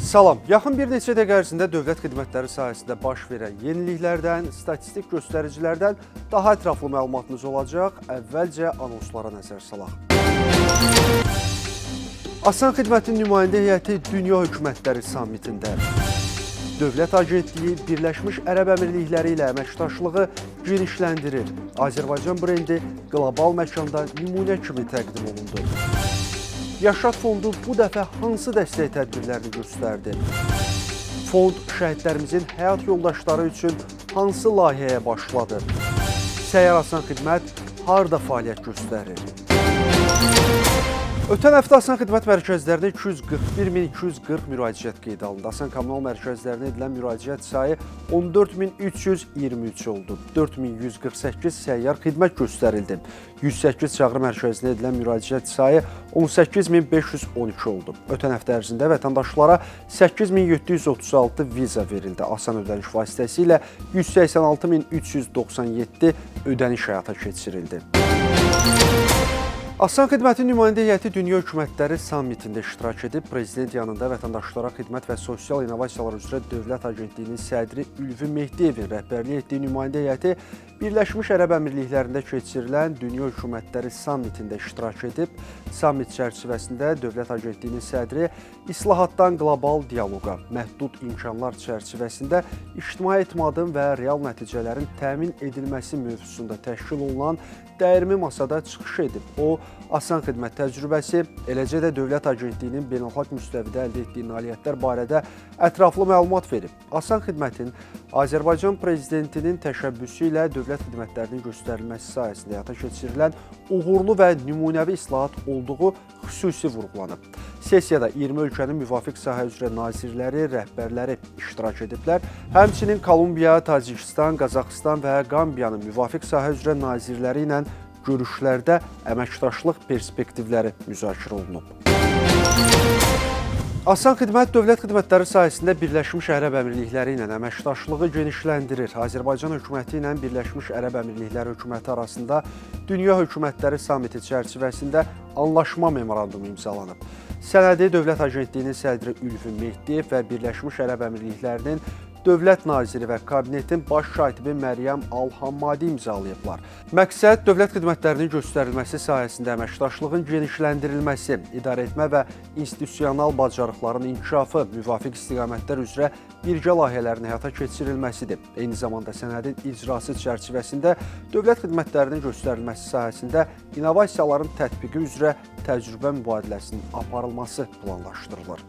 Salam. Yaxın bir neçə dəqiqə ərzində dövlət xidmətləri sahəsində baş verən yeniliklərdən, statistik göstəricilərdən daha ətraflı məlumatınız olacaq. Əvvəlcə anonslara nəzər salaq. Asan xidmətin nümayəndə heyəti Dünya Hökumətləri Sammitində. Dövlət Agentliyi Birləşmiş Ərəb Əmirlikləri ilə əməkdaşlığı genişləndirir. Azərbaycan brendi qlobal məkanda nümunə kimi təqdim olundu. Yaşad Fondu bu dəfə hansı dəstək tədbirlərini göstərdi? Fond şəhidlərimizin həyat yoldaşları üçün hansı layihəyə başladı? Səyyar Asan Xidmət harda fəaliyyət göstərir? Ötən həftə Asan Xidmət mərkəzlərinə 241.240 müraciət qeydə alındı. Asan kommunal mərkəzlərinə edilən müraciət sayı 14.323 oldu. 4.148 səyyar xidmət göstərildi. 108 çağrı mərkəzinə edilən müraciət sayı 18.512 oldu. Ötən həftə ərzində vətəndaşlara 8.736 viza verildi. Asan ödəniş vasitəsilə 186.397 ödəniş həyata keçirildi. Asan Xidmətin nümayəndə heyəti Dünya Hökumətləri Sammitində iştirak edib. Prezident yanında vətəndaşlara xidmət və sosial innovasiyalar üzrə Dövlət Agentliyinin sədri Ülvi Mehdiyevin rəhbərlik etdiyi nümayəndə heyəti Birləşmiş Ərəb Əmirliklərində keçirilən Dünya Hökumətləri Sammitində iştirak edib. Sammit çərçivəsində Dövlət Agentliyinin sədri islahatdan qlobal dialoqa, məhdud imkanlar çərçivəsində ictimai etimadın və real nəticələrin təmin edilməsi mövzusunda təşkil olunan dəyirmi masada çıxış edib. O, Asan xidmət təcrübəsi, eləcə də Dövlət Agentliyinin beynəlxalq müstəvidə əldə etdiyi nailiyyətlər barədə ətraflı məlumat verib. Asan xidmətin Azərbaycan prezidentinin təşəbbüsü ilə dövlət xidmətlərinin göstərilməsi sahəsində həyata keçirilən uğurlu və nümunəvi islahat olduğu xüsusi vurğulanıb. Sessiyada 20 ölkənin müvafiq sahə üzrə nazirləri, rəhbərləri iştirak ediblər. Həmçinin Kolumbiya, Tacikistan, Qazaxıstan və Qambiyanın müvafiq sahə üzrə nazirləri ilə görüşlərdə əməkdaşlıq perspektivləri müzakirə olunub. Asan Xidmət dövlət xidmətləri sahəsində Birləşmiş Ərəb Əmirlikləri ilə əməkdaşlığı genişləndirir. Azərbaycan hökuməti ilə Birləşmiş Ərəb Əmirlikləri hökuməti arasında Dünya Hökumətləri Sammiti çərçivəsində anlaşma memorandumu imzalanıb. Sənədi Dövlət Agentliyinin sədri Ülvi Mehdiyev və Birləşmiş Ərəb Əmirliklərinin Dövlət Naziri və Kabinetin baş katibi Məryəm Al-Hammadi imzalayıblar. Məqsəd dövlət xidmətlərinin göstərilməsi sahəsində əməkdaşlığın genişləndirilməsi, idarəetmə və institusional bacarıqların inkişafı, müvafiq istiqamətlər üzrə birgə layihələrin həyata keçirilməsidir. Eyni zamanda sənədin icrası çərçivəsində dövlət xidmətlərinin göstərilməsi sahəsində innovasiyaların tətbiqi üzrə təcrübə mübadiləsinin aparılması planlaşdırılır.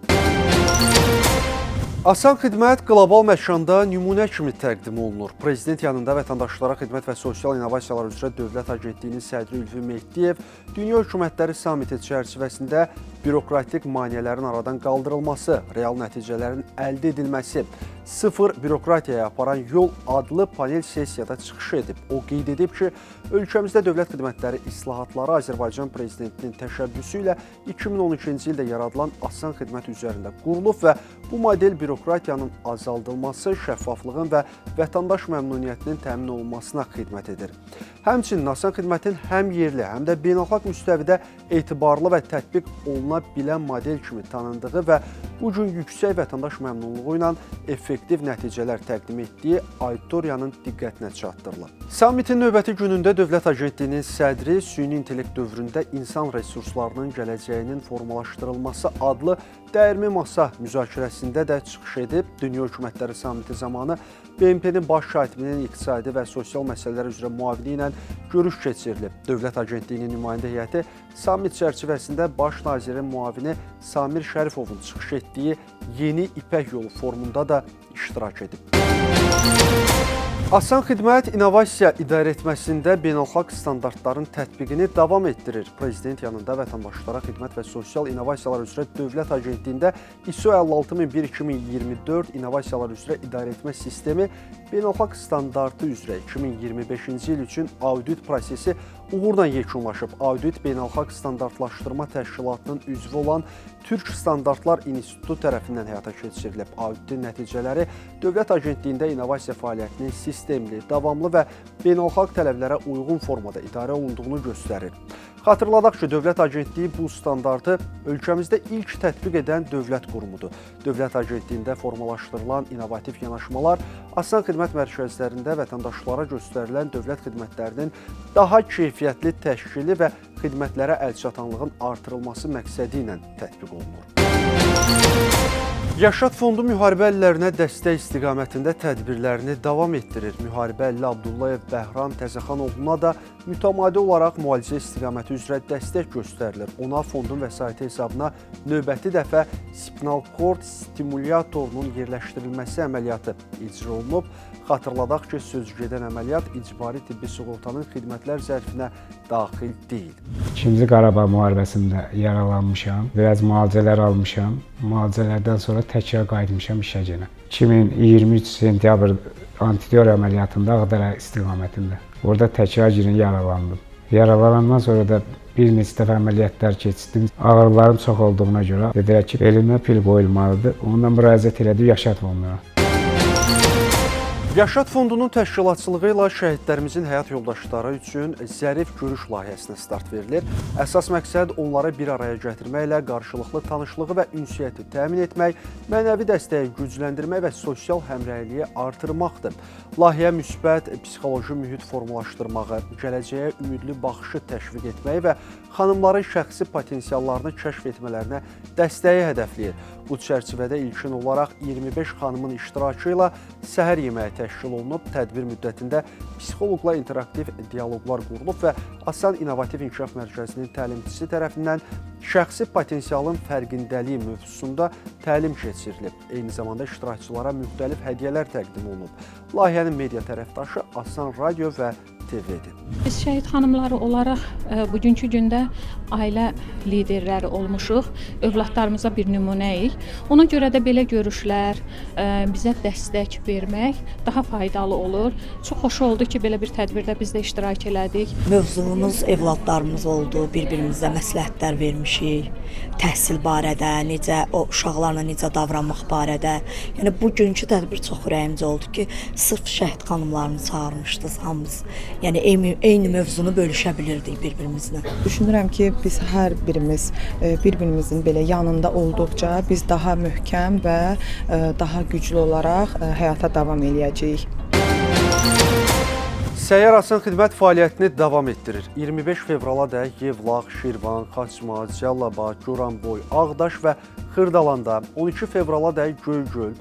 Asan xidmət qlobal məkanda nümunə kimi təqdim olunur. Prezident yanında vətəndaşlara xidmət və sosial innovasiyalar üzrə Dövlət Agentliyinin sədri Ülvi Mehdiyev Dünya Hökumətləri Sammiti çərçivəsində bürokratik maneələrin aradan qaldırılması, real nəticələrin əldə edilməsi, sıfır bürokratiyaya aparan yol adlı panel sessiyada çıxış edib. O qeyd edib ki, ölkəmizdə dövlət xidmətləri islahatları Azərbaycan prezidentinin təşəbbüsü ilə 2012-ci ildə yaradılan Asan xidmət üzərində qurulub və bu model bürokratiyanın azaldılması, şəffaflığın və vətəndaş məmnuniyyətinin təmin olunmasına xidmət edir. Həmçinin Asan xidmətin həm yerli, həm də beynəlxalq müstəvidə etibarlı və tətbiq oluna bilən model kimi tanındığı və bu gün yüksək vətəndaş məmnunluğu ilə effektiv nəticələr təqdim etdiyi auditoriyanın diqqətinə çatdırılıb. Sammitin növbəti günündə Dövlət Agentliyinin sədri süni intellekt dövründə insan resurslarının gələcəyinin formalaşdırılması adlı dəyirmi masa müzakirəsində də çıxış edib. Dünya Hökumətləri Sammiti zamanı BMT-nin baş katibinin iqtisadi və sosial məsələlər üzrə müavini ilə görüş keçirilib. Dövlət Agentliyinin nümayəndə heyəti sammit çərçivəsində baş nazirin müavini Samir Şərifovun çıxış etdiyi Yeni İpək Yolu forumunda da iştirak edib. Asan xidmət innovasiya idarəetməsində beynəlxalq standartların tətbiqini davam etdirir. Prezident yanında vətəndaşlara xidmət və sosial innovasiyalar üzrə Dövlət Agentliyində ISO 56001-2024 innovasiyalar üzrə idarəetmə sistemi beynəlxalq standartı üzrə 2025-ci il üçün audit prosesi uğurla yekunlaşıb. Audit beynəlxalq standartlaşdırma təşkilatının üzvü olan Türk Standartlar İnstitutu tərəfindən həyata keçirilib. Auditin nəticələri Dövlət Agentliyində innovasiya fəaliyyətinin sistemli, davamlı və beynəlxalq tələblərə uyğun formada idarə olunduğunu göstərir. Xatırladaq ki, Dövlət Agentliyi bu standartı ölkəmizdə ilk tətbiq edən dövlət qurumudur. Dövlət Agentliyində formalaşdırılan innovativ yanaşmalar asan xidmət mərkəzlərində vətəndaşlara göstərilən dövlət xidmətlərinin daha keyfiyyətli təşkili və xidmətlərə əlçatanlığın artırılması məqsədi ilə tətbiq olunur. Yaşad Fondu müharibə əllərinə dəstək istiqamətində tədbirlərini davam etdirir. Müharibə əlli Abdullayev Bəhram Təzəxanoğluna da mütəmadi olaraq müalicə istiqaməti üzrə dəstək göstərilir. Ona fondun vəsaiti hesabına növbəti dəfə spinal kord stimulyatorunun yerləşdirilməsi əməliyyatı icra olunub. Xatırladaq ki, sözügedən əməliyyat icbari tibbi sığortanın xidmətlər zərfinə daxil deyil. 2-ci Qarabağ müharibəsində yaralanmışam, biraz müalicələr almışam. Müalicələrdən sonra təkrar qayıtmışam işə yenə. 2023 sentyabr antiterror əməliyyatında Ağdərə istiqamətində. Orada təkrar yenə yaralandım. Yaralanandan sonra da bir neçə dəfə əməliyyatlar keçdim. Ağrılarım çox olduğuna görə dedilər ki, elimə pil qoyulmalıdır. Ondan müraciət elədim Yaşad Fonduna. Yaşad Fondunun təşkilatçılığı ilə şəhidlərimizin həyat yoldaşları üçün zərif görüş layihəsinə start verilir. Əsas məqsəd onları bir araya gətirməklə qarşılıqlı tanışlığı və ünsiyyəti təmin etmək, mənəvi dəstəyi gücləndirmək və sosial həmrəyliyi artırmaqdır. Layihə müsbət psixoloji mühit formalaşdırmağı, gələcəyə ümidli baxışı təşviq etməyi və xanımların şəxsi potensiallarını kəşf etmələrinə dəstəyi hədəfləyir. Bu çərçivədə ilkin olaraq 25 xanımın iştirakı ilə səhər yeməyi təşkil olunub. Tədbir müddətində psixoloqla interaktiv dialoqlar qurulub və Asan İnnovativ İnkişaf Mərkəzinin təlimçisi tərəfindən şəxsi potensialın fərqindəliyi mövzusunda təlim keçirilib. Eyni zamanda iştirakçılara müxtəlif hədiyyələr təqdim olunub. Layihənin media tərəfdaşı Asan Radio və TV-dir. Biz şəhid xanımları olaraq bugünkü gündə ailə liderləri olmuşuq, övladlarımıza bir nümunəyik. Ona görə də belə görüşlər bizə dəstək vermək daha faydalı olur. Çox xoş oldu ki, belə bir tədbirdə biz də iştirak elədik. Mövzumuz evladlarımız oldu, bir-birimizə məsləhətlər vermişik. Təhsil barədə, o uşaqlarla necə davranmaq barədə. Yəni bugünkü tədbir çox ürəyimcə oldu ki, sırf şəhid xanımlarını çağırmışdınız hamımız. Yəni eyni mövzunu bölüşə bilirdik bir-birimizlə. Düşünürəm ki, biz hər birimiz bir-birimizin belə yanında olduqca biz daha möhkəm və daha güclü olaraq həyata davam eləyəcəyik. Səyyar Asan xidmət fəaliyyətini davam etdirir. 25 fevrala dək Yevlax, Şirvan, Xaçma, Cəlilabad, Goranboy, Ağdaş və Xırdalanda, 12 fevrala dək Göygöl,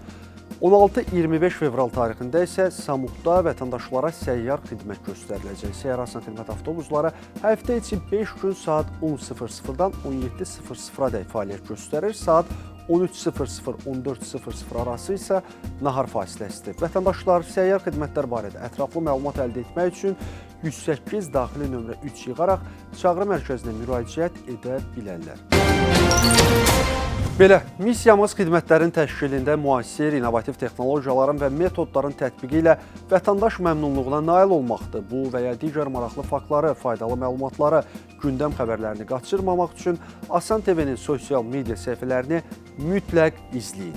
16-25 fevral tarixində isə Samutda vətəndaşlara səyyar xidmət göstəriləcək. Səyyar Asan xidmət avtobusları həftə içi 5 gün saat 10:00-dan 17:00-dək fəaliyyət göstərir. Saat 13:00-14:00 arası isə nahar fasiləsidir. Vətəndaşlar səyyar xidmətlər barədə ətraflı məlumat əldə etmək üçün 108 daxili nömrə 3 yığaraq çağrı mərkəzinə müraciət edə bilərlər. Belə, missiyamız xidmətlərin təşkilində müasir, innovativ texnologiyaların və metodların tətbiqi ilə vətəndaş məmnunluğuna nail olmaqdır. Bu və ya digər maraqlı faktları, faydalı məlumatları, gündəm xəbərlərini qaçırmamaq üçün Asan TV-nin sosial media səhifələrini mütləq izləyin.